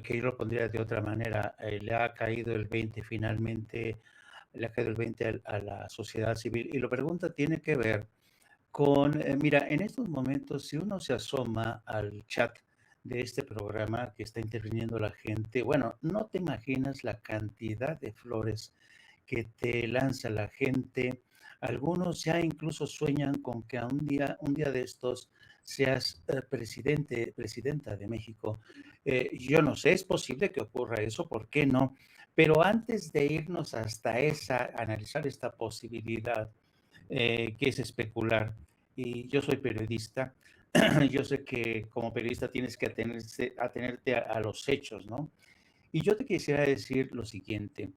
que yo lo pondría de otra manera, le ha caído el 20 finalmente, le ha caído el 20 a la sociedad civil. Y la pregunta tiene que ver con, mira, en estos momentos, si uno se asoma al chat de este programa que está interviniendo la gente, bueno, no te imaginas la cantidad de flores que te lanza la gente. Algunos ya incluso sueñan con que un día de estos seas presidenta de México. Yo no sé, es posible que ocurra eso, ¿por qué no? Pero antes de irnos hasta analizar esta posibilidad, que es especular, y yo soy periodista, yo sé que como periodista tienes que atenerte a los hechos, ¿no? Y yo te quisiera decir lo siguiente,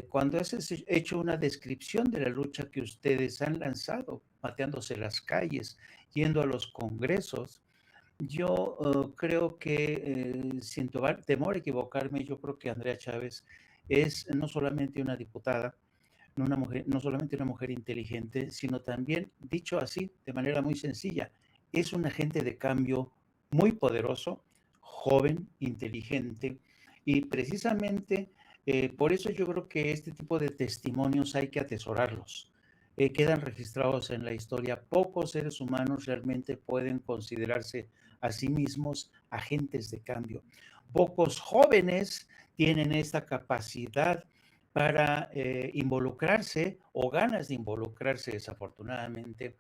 cuando has hecho una descripción de la lucha que ustedes han lanzado, pateándose las calles, yendo a los congresos, yo creo que, sin temor a equivocarme, yo creo que Andrea Chávez es no solamente una diputada, no, no solamente una mujer inteligente, sino también, dicho así, de manera muy sencilla, es un agente de cambio muy poderoso, joven, inteligente, y precisamente por eso yo creo que este tipo de testimonios hay que atesorarlos. Quedan registrados en la historia. Pocos seres humanos realmente pueden considerarse a sí mismos agentes de cambio. Pocos jóvenes tienen esta capacidad para involucrarse o ganas de involucrarse desafortunadamente.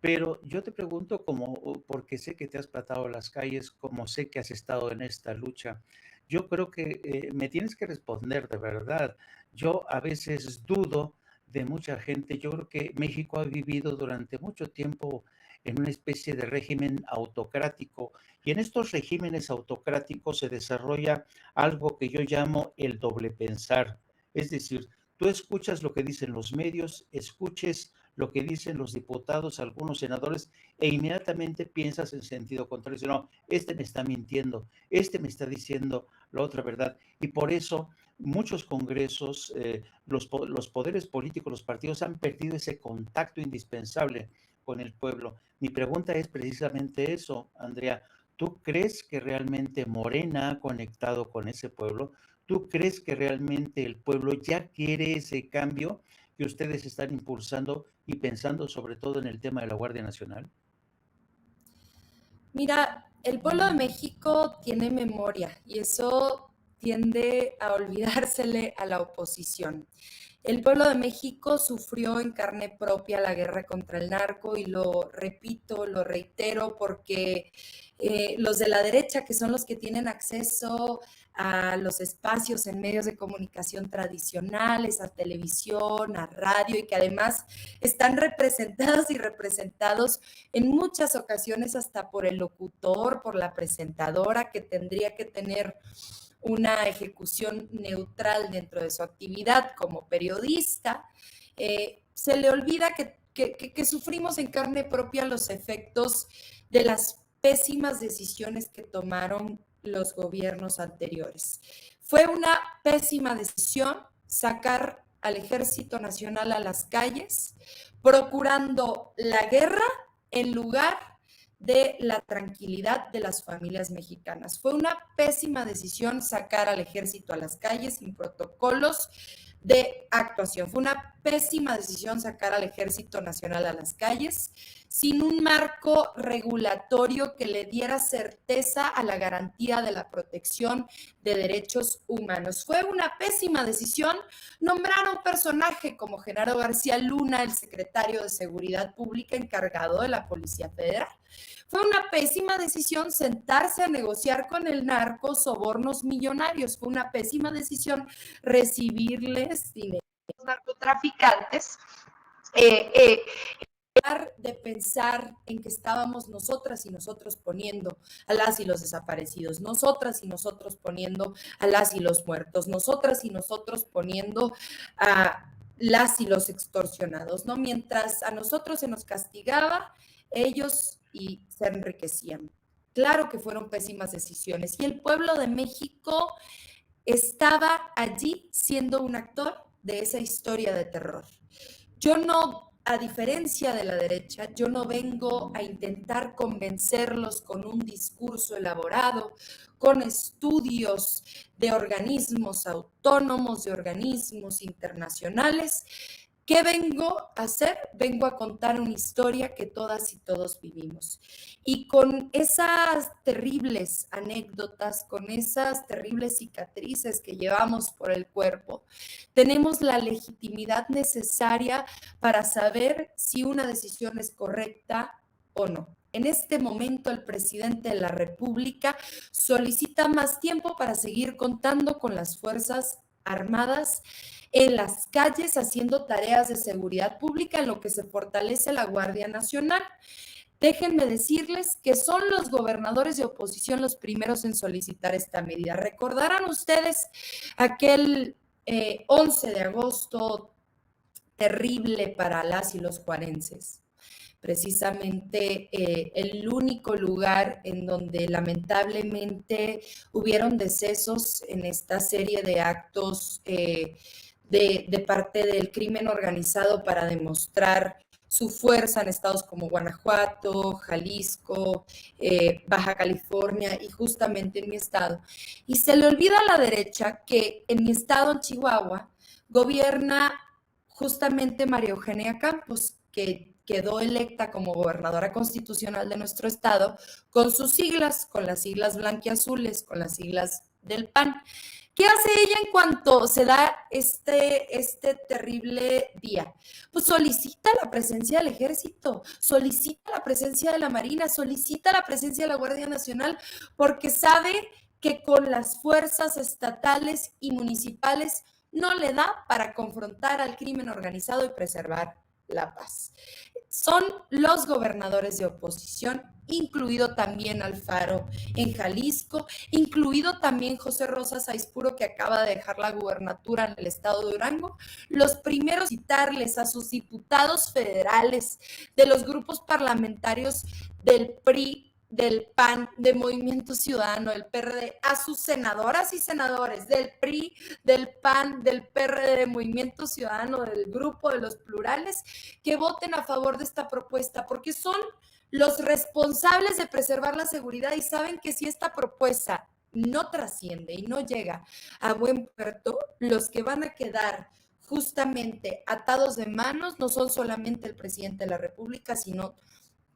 Pero yo te pregunto como, porque sé que te has patado las calles, como sé que has estado en esta lucha, yo creo que me tienes que responder de verdad. Yo a veces dudo de mucha gente. Yo creo que México ha vivido durante mucho tiempo en una especie de régimen autocrático y en estos regímenes autocráticos se desarrolla algo que yo llamo el doble pensar. Es decir, tú escuchas lo que dicen los medios, escuches lo que dicen los diputados, algunos senadores, e inmediatamente piensas en sentido contrario. Dice, no, este me está mintiendo, este me está diciendo la otra verdad. Y por eso muchos congresos, los poderes políticos, los partidos han perdido ese contacto indispensable con el pueblo. Mi pregunta es precisamente eso, Andrea. ¿Tú crees que realmente Morena ha conectado con ese pueblo? ¿Tú crees que realmente el pueblo ya quiere ese cambio que ustedes están impulsando y pensando sobre todo en el tema de la Guardia Nacional? Mira, el pueblo de México tiene memoria y eso tiende a olvidársele a la oposición. El pueblo de México sufrió en carne propia la guerra contra el narco y lo repito, lo reitero, porque los de la derecha, que son los que tienen acceso a los espacios en medios de comunicación tradicionales, a televisión, a radio, y que además están representadas y representados en muchas ocasiones hasta por el locutor, por la presentadora, que tendría que tener una ejecución neutral dentro de su actividad como periodista, se le olvida que sufrimos en carne propia los efectos de las pésimas decisiones que tomaron los gobiernos anteriores. Fue una pésima decisión sacar al Ejército Nacional a las calles, procurando la guerra en lugar de la tranquilidad de las familias mexicanas. Fue una pésima decisión sacar al ejército a las calles sin protocolos de actuación. Fue una pésima decisión sacar al Ejército Nacional a las calles sin un marco regulatorio que le diera certeza a la garantía de la protección de derechos humanos. Fue una pésima decisión nombrar a un personaje como Genaro García Luna, el secretario de Seguridad Pública encargado de la Policía Federal. Fue una pésima decisión sentarse a negociar con el narco sobornos millonarios. Fue una pésima decisión recibirles dinero a los narcotraficantes. De pensar en que estábamos nosotras y nosotros poniendo a las y los desaparecidos, nosotras y nosotros poniendo a las y los muertos, nosotras y nosotros poniendo a las y los extorsionados, ¿no? Mientras a nosotros se nos castigaba, ellos y se enriquecían. Claro que fueron pésimas decisiones y el pueblo de México estaba allí siendo un actor de esa historia de terror. Yo no a diferencia de la derecha, yo no vengo a intentar convencerlos con un discurso elaborado, con estudios de organismos autónomos, de organismos internacionales. ¿Qué vengo a hacer? Vengo a contar una historia que todas y todos vivimos. Y con esas terribles anécdotas, con esas terribles cicatrices que llevamos por el cuerpo, tenemos la legitimidad necesaria para saber si una decisión es correcta o no. En este momento, el presidente de la República solicita más tiempo para seguir contando con las Fuerzas Armadas en las calles haciendo tareas de seguridad pública, en lo que se fortalece la Guardia Nacional. Déjenme decirles que son los gobernadores de oposición los primeros en solicitar esta medida. Recordarán ustedes aquel 11 de agosto terrible para las y los juarenses. Precisamente el único lugar en donde lamentablemente hubieron decesos en esta serie de actos de parte del crimen organizado para demostrar su fuerza en estados como Guanajuato, Jalisco, Baja California y justamente en mi estado. Y se le olvida a la derecha que en mi estado, en Chihuahua, gobierna justamente María Eugenia Campos, que quedó electa como gobernadora constitucional de nuestro estado con sus siglas, con las siglas blanquiazules, con las siglas del PAN. ¿Qué hace ella en cuanto se da este terrible día? Pues solicita la presencia del ejército, solicita la presencia de la Marina, solicita la presencia de la Guardia Nacional, porque sabe que con las fuerzas estatales y municipales no le da para confrontar al crimen organizado y preservar la paz. Son los gobernadores de oposición, incluido también Alfaro en Jalisco, incluido también José Rosa Saizpuro, que acaba de dejar la gubernatura en el estado de Durango, los primeros a citarles a sus diputados federales de los grupos parlamentarios del PRI, del PAN, de Movimiento Ciudadano, del PRD, a sus senadoras y senadores del PRI, del PAN, del PRD, de Movimiento Ciudadano, del grupo de los plurales, que voten a favor de esta propuesta, porque son los responsables de preservar la seguridad y saben que si esta propuesta no trasciende y no llega a buen puerto, los que van a quedar justamente atados de manos no son solamente el presidente de la República, sino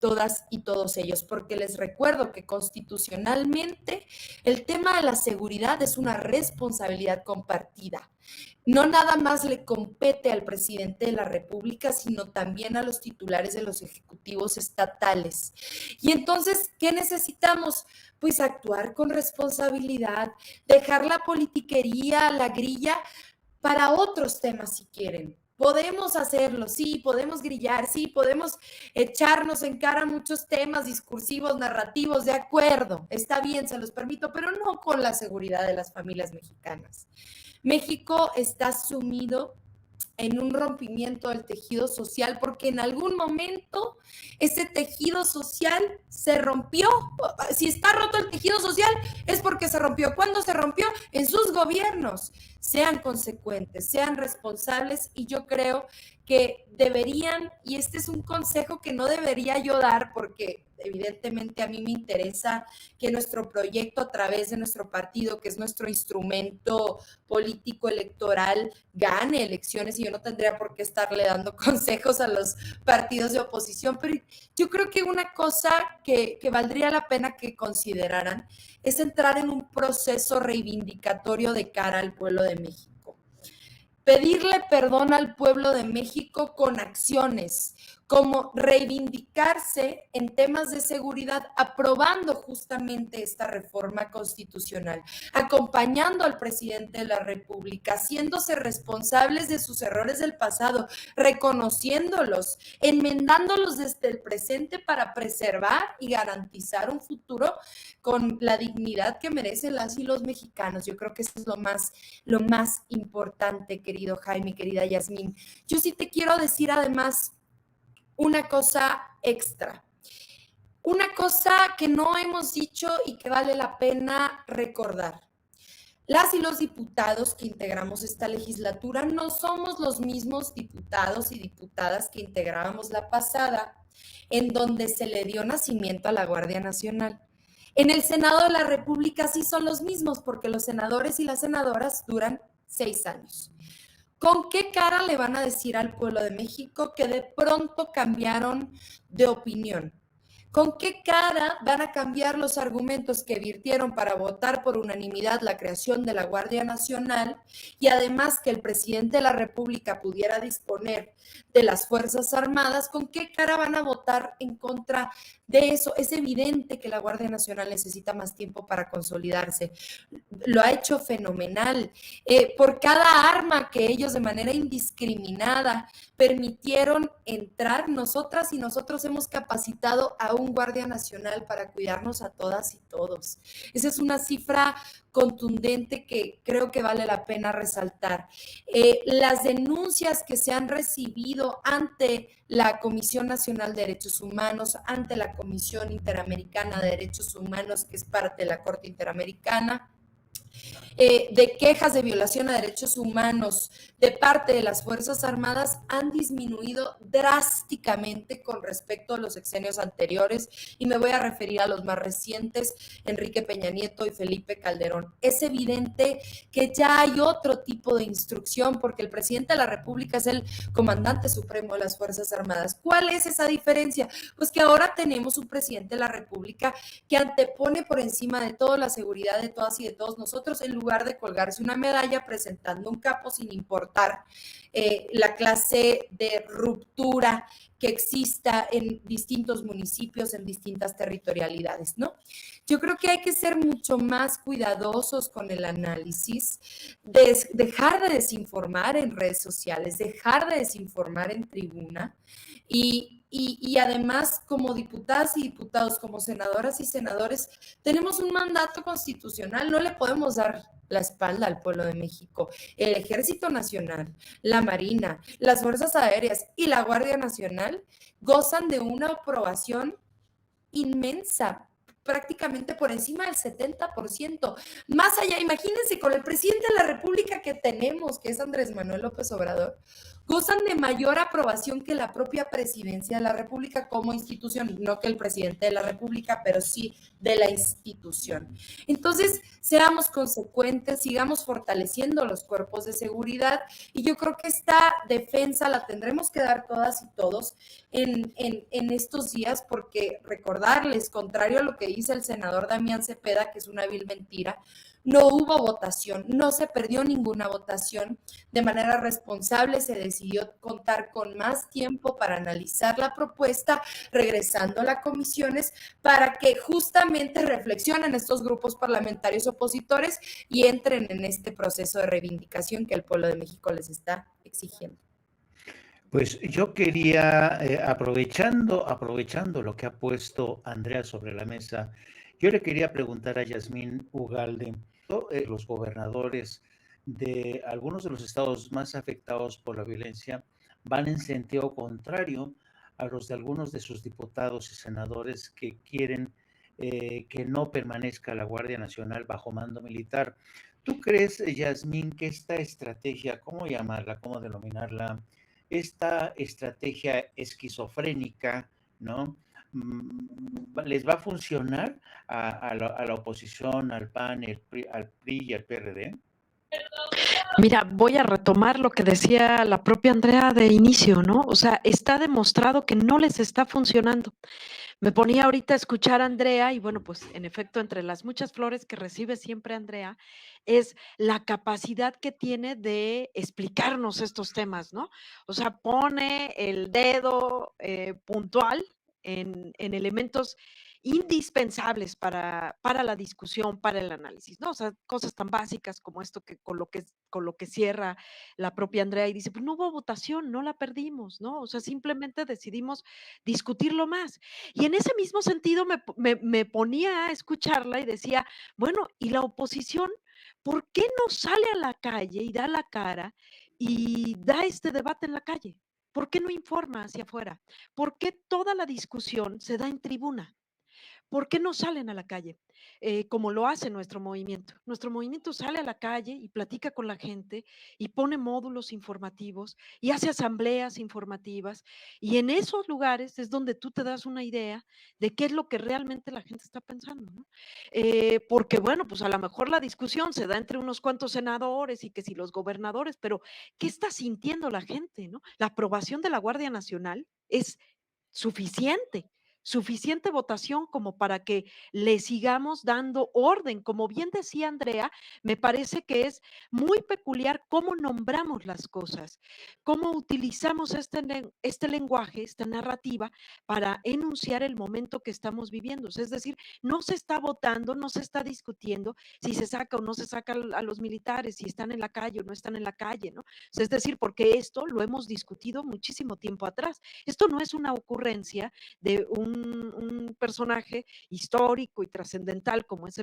todas y todos ellos, porque les recuerdo que constitucionalmente el tema de la seguridad es una responsabilidad compartida. No nada más le compete al presidente de la República, sino también a los titulares de los ejecutivos estatales. Y entonces, ¿qué necesitamos? Pues actuar con responsabilidad, dejar la politiquería, la grilla para otros temas si quieren. Podemos hacerlo, sí, podemos grillar, sí, podemos echarnos en cara muchos temas discursivos, narrativos, de acuerdo, está bien, se los permito, pero no con la seguridad de las familias mexicanas. México está sumido en un rompimiento del tejido social, porque en algún momento ese tejido social se rompió. Si está roto el tejido social es porque se rompió. ¿Cuándo se rompió? En sus gobiernos. Sean consecuentes, sean responsables, y yo creo que deberían, y este es un consejo que no debería yo dar porque evidentemente a mí me interesa que nuestro proyecto a través de nuestro partido, que es nuestro instrumento político electoral, gane elecciones, y yo no tendría por qué estarle dando consejos a los partidos de oposición, pero yo creo que una cosa que valdría la pena que consideraran es entrar en un proceso reivindicatorio de cara al pueblo de México. Pedirle perdón al pueblo de México con acciones, como reivindicarse en temas de seguridad, aprobando justamente esta reforma constitucional, acompañando al presidente de la República, haciéndose responsables de sus errores del pasado, reconociéndolos, enmendándolos desde el presente para preservar y garantizar un futuro con la dignidad que merecen las y los mexicanos. Yo creo que eso es lo más importante, querido Jaime, querida Yasmín. Yo sí te quiero decir además una cosa extra, una cosa que no hemos dicho y que vale la pena recordar. Las y los diputados que integramos esta legislatura no somos los mismos diputados y diputadas que integrábamos la pasada, en donde se le dio nacimiento a la Guardia Nacional. En el Senado de la República sí son los mismos, porque los senadores y las senadoras duran 6 años. ¿Con qué cara le van a decir al pueblo de México que de pronto cambiaron de opinión? ¿Con qué cara van a cambiar los argumentos que virtieron para votar por unanimidad la creación de la Guardia Nacional y además que el presidente de la República pudiera disponer de las Fuerzas Armadas? ¿Con qué cara van a votar en contra de eso? Es evidente que la Guardia Nacional necesita más tiempo para consolidarse. Lo ha hecho fenomenal. Por cada arma que ellos de manera indiscriminada permitieron entrar, nosotras y nosotros hemos capacitado a un guardia nacional para cuidarnos a todas y todos. Esa es una cifra contundente que creo que vale la pena resaltar. Las denuncias que se han recibido ante la Comisión Nacional de Derechos Humanos, ante la Comisión Interamericana de Derechos Humanos, que es parte de la Corte Interamericana, de quejas de violación a derechos humanos de parte de las Fuerzas Armadas han disminuido drásticamente con respecto a los sexenios anteriores, y me voy a referir a los más recientes, Enrique Peña Nieto y Felipe Calderón. Es evidente que ya hay otro tipo de instrucción, porque el presidente de la República es el comandante supremo de las Fuerzas Armadas. ¿Cuál es esa diferencia? Pues que ahora tenemos un presidente de la República que antepone por encima de todo la seguridad de todas y de todos nosotros, en lugar de colgarse una medalla presentando un capo sin importar la clase de ruptura que exista en distintos municipios, en distintas territorialidades, ¿no? Yo creo que hay que ser mucho más cuidadosos con el análisis, dejar de desinformar en redes sociales, dejar de desinformar en tribuna y además, como diputadas y diputados, como senadoras y senadores, tenemos un mandato constitucional, no le podemos dar la espalda al pueblo de México. El Ejército Nacional, la Marina, las Fuerzas Aéreas y la Guardia Nacional gozan de una aprobación inmensa, prácticamente por encima del 70%. Más allá, imagínense, con el presidente de la República que tenemos, que es Andrés Manuel López Obrador, gozan de mayor aprobación que la propia presidencia de la República como institución, no que el presidente de la República, pero sí de la institución. Entonces, seamos consecuentes, sigamos fortaleciendo los cuerpos de seguridad, y yo creo que esta defensa la tendremos que dar todas y todos en estos días, porque recordarles, contrario a lo que dice el senador Damián Cepeda, que es una vil mentira, no hubo votación, no se perdió ninguna votación. De manera responsable se decidió contar con más tiempo para analizar la propuesta, regresando a las comisiones para que justamente reflexionen estos grupos parlamentarios opositores y entren en este proceso de reivindicación que el pueblo de México les está exigiendo. Pues yo quería, aprovechando lo que ha puesto Andrea sobre la mesa, yo le quería preguntar a Yasmín Ugalde, los gobernadores de algunos de los estados más afectados por la violencia van en sentido contrario a los de algunos de sus diputados y senadores que quieren que no permanezca la Guardia Nacional bajo mando militar. ¿Tú crees, Yasmín, que esta estrategia, cómo llamarla, cómo denominarla, esta estrategia esquizofrénica, ¿no? ¿Les va a funcionar a la oposición, al PAN, al PRI y al PRD? Mira, voy a retomar lo que decía la propia Andrea de inicio, ¿no? O sea, está demostrado que no les está funcionando. Me ponía ahorita a escuchar a Andrea y bueno, pues en efecto, entre las muchas flores que recibe siempre Andrea, es la capacidad que tiene de explicarnos estos temas, ¿no? O sea, pone el dedo puntual en elementos indispensables para la discusión, para el análisis, ¿no? O sea, cosas tan básicas como esto que con lo que cierra la propia Andrea y dice, pues no hubo votación, no la perdimos, ¿no? O sea, simplemente decidimos discutirlo más. Y en ese mismo sentido me ponía a escucharla y decía, bueno, ¿y la oposición por qué no sale a la calle y da la cara y da este debate en la calle? ¿Por qué no informa hacia afuera? ¿Por qué toda la discusión se da en tribuna? ¿Por qué no salen a la calle? Como lo hace nuestro movimiento. Nuestro movimiento sale a la calle y platica con la gente y pone módulos informativos y hace asambleas informativas. Y en esos lugares es donde tú te das una idea de qué es lo que realmente la gente está pensando, ¿no? Porque, bueno, pues a lo mejor la discusión se da entre unos cuantos senadores y que si los gobernadores, pero ¿qué está sintiendo la gente, no? La aprobación de la Guardia Nacional es suficiente, suficiente votación como para que le sigamos dando orden. Como bien decía Andrea, me parece que es muy peculiar cómo nombramos las cosas, cómo utilizamos este lenguaje, esta narrativa, para enunciar el momento que estamos viviendo. Es decir, no se está votando, no se está discutiendo si se saca o no se saca a los militares, si están en la calle o no están en la calle, ¿no? Es decir, porque esto lo hemos discutido muchísimo tiempo atrás. Esto no es una ocurrencia de un personaje histórico y trascendental como es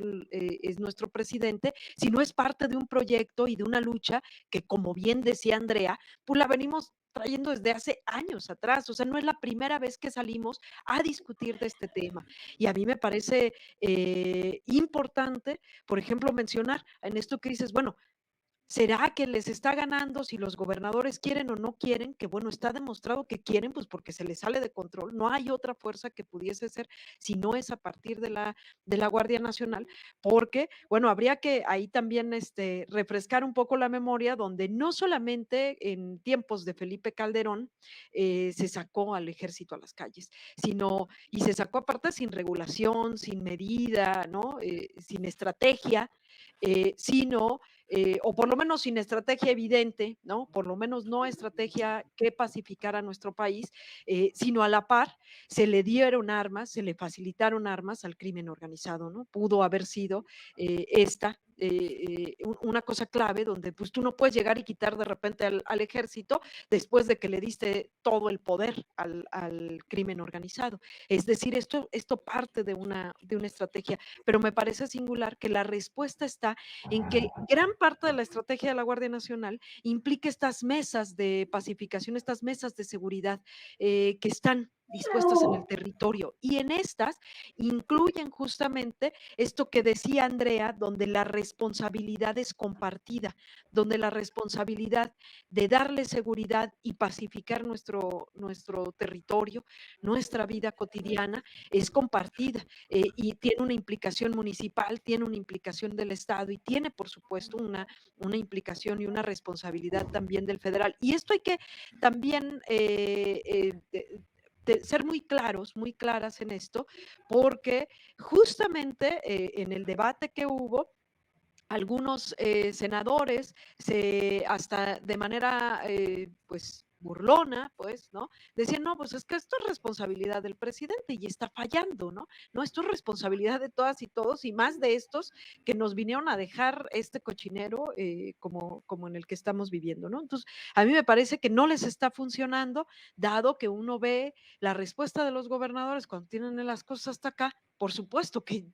nuestro presidente, sino es parte de un proyecto y de una lucha que, como bien decía Andrea, pues la venimos trayendo desde hace años atrás, o sea, no es la primera vez que salimos a discutir de este tema. Y a mí me parece importante, por ejemplo, mencionar en esto que dices, bueno, ¿será que les está ganando si los gobernadores quieren o no quieren? Que bueno, está demostrado que quieren, pues porque se les sale de control. No hay otra fuerza que pudiese ser si no es a partir de la Guardia Nacional, porque, bueno, habría que ahí también refrescar un poco la memoria, donde no solamente en tiempos de Felipe Calderón se sacó al ejército a las calles, sino, y se sacó aparte sin regulación, sin medida, ¿no? Sin estrategia, sino o por lo menos sin estrategia evidente, ¿no? Por lo menos no estrategia que pacificara a nuestro país, sino a la par se le dieron armas, se le facilitaron armas al crimen organizado, ¿no? Pudo haber sido una cosa clave donde pues tú no puedes llegar y quitar de repente al ejército después de que le diste todo el poder al crimen organizado. Es decir, esto parte de una estrategia, pero me parece singular que la respuesta está en que gran parte de la estrategia de la Guardia Nacional implica estas mesas de pacificación, estas mesas de seguridad que están dispuestas en el territorio. Y en estas incluyen justamente esto que decía Andrea, donde la responsabilidad es compartida, donde la responsabilidad de darle seguridad y pacificar nuestro territorio, nuestra vida cotidiana, es compartida y tiene una implicación municipal, tiene una implicación del Estado y tiene, por supuesto, una implicación y una responsabilidad también del federal. Y esto hay que también ser muy claros, muy claras en esto, porque justamente en el debate que hubo, algunos senadores hasta de manera pues burlona, pues, ¿no? Decían, no, pues es que esto es responsabilidad del presidente y está fallando, ¿no? No, esto es responsabilidad de todas y todos y más de estos que nos vinieron a dejar este cochinero como en el que estamos viviendo, ¿no? Entonces, a mí me parece que no les está funcionando, dado que uno ve la respuesta de los gobernadores cuando tienen las cosas hasta acá, por supuesto que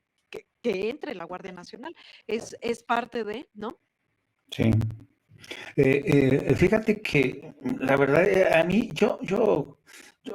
entre la Guardia Nacional es parte de, ¿no? Sí. Fíjate que la verdad, a mí, yo